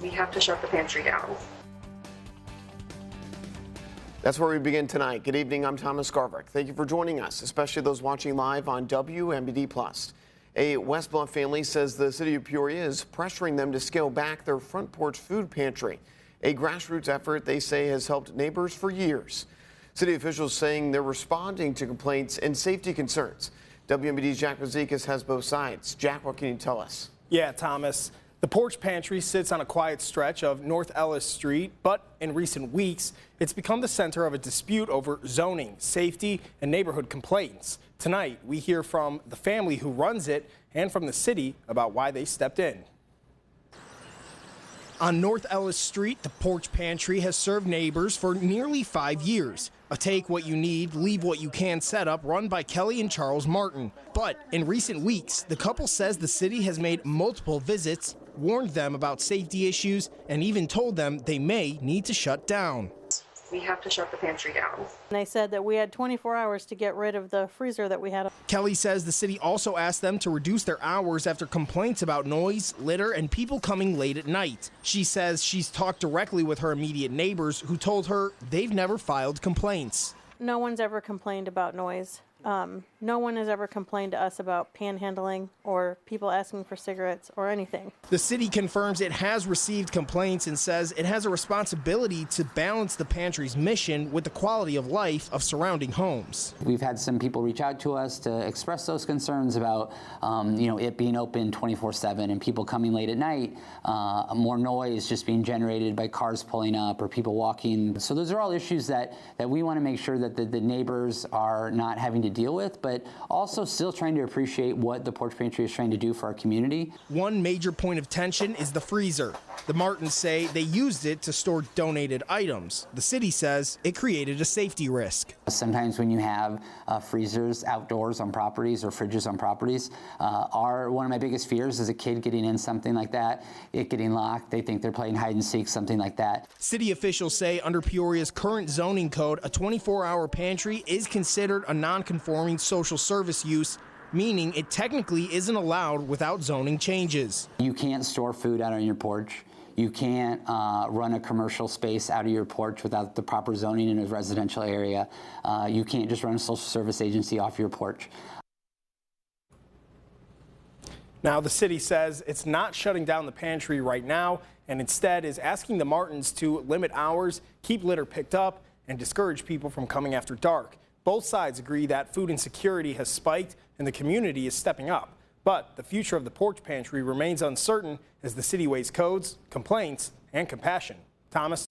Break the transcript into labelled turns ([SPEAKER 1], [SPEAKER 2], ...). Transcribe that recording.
[SPEAKER 1] We have to shut the pantry down.
[SPEAKER 2] That's where we begin tonight. Good evening, I'm Thomas Garvick. Thank you for joining us, especially those watching live on WMBD+. A West Bluff family says the city of Peoria is pressuring them to scale back their front porch food pantry, a grassroots effort they say has helped neighbors for years. City officials saying they're responding to complaints and safety concerns. WMBD's Jack Mazekas has both sides. Jack, what can you tell us?
[SPEAKER 3] Yeah, Thomas. The Porch Pantry sits on a quiet stretch of North Ellis Street, but in recent weeks, it's become the center of a dispute over zoning, safety, and neighborhood complaints. Tonight, we hear from the family who runs it and from the city about why they stepped in. On North Ellis Street, the Porch Pantry has served neighbors for nearly 5 years. A take what you need, leave what you can setup run by Kelly and Charles Martin. But in recent weeks, the couple says the city has made multiple visits, warned them about safety issues, and even told them they may need to shut down.
[SPEAKER 1] We have to shut the pantry down.
[SPEAKER 4] They said that we had 24 hours to get rid of the freezer that we had.
[SPEAKER 3] Kelly says the city also asked them to reduce their hours after complaints about noise, litter, and people coming late at night. She says she's talked directly with her immediate neighbors who told her they've never filed complaints.
[SPEAKER 4] No one's ever complained about noise. No one has ever complained to us about panhandling or people asking for cigarettes or anything.
[SPEAKER 3] The city confirms it has received complaints and says it has a responsibility to balance the pantry's mission with the quality of life of surrounding homes.
[SPEAKER 5] We've had some people reach out to us to express those concerns about, it being open 24/7 and people coming late at night, more noise just being generated by cars pulling up or people walking. So those are all issues that we want to make sure that the neighbors are not having to deal with, but also still trying to appreciate what the Porch Pantry is trying to do for our community.
[SPEAKER 3] One major point of tension is the freezer. The Martins say they used it to store donated items. The city says it created a safety risk.
[SPEAKER 5] Sometimes when you have freezers outdoors on properties or fridges on properties, one of my biggest fears is a kid getting in something like that, it getting locked, they think they're playing hide and seek, something like that.
[SPEAKER 3] City officials say under Peoria's current zoning code, a 24-hour pantry is considered a non-conforming social service use, meaning it technically isn't allowed without zoning changes.
[SPEAKER 5] You can't store food out on your porch. You can't run a commercial space out of your porch without the proper zoning in a residential area. You can't just run a social service agency off your porch.
[SPEAKER 3] Now, the city says it's not shutting down the pantry right now and instead is asking the Martins to limit hours, keep litter picked up, and discourage people from coming after dark. Both sides agree that food insecurity has spiked and the community is stepping up. But the future of the Porch Pantry remains uncertain as the city weighs codes, complaints, and compassion. Thomas?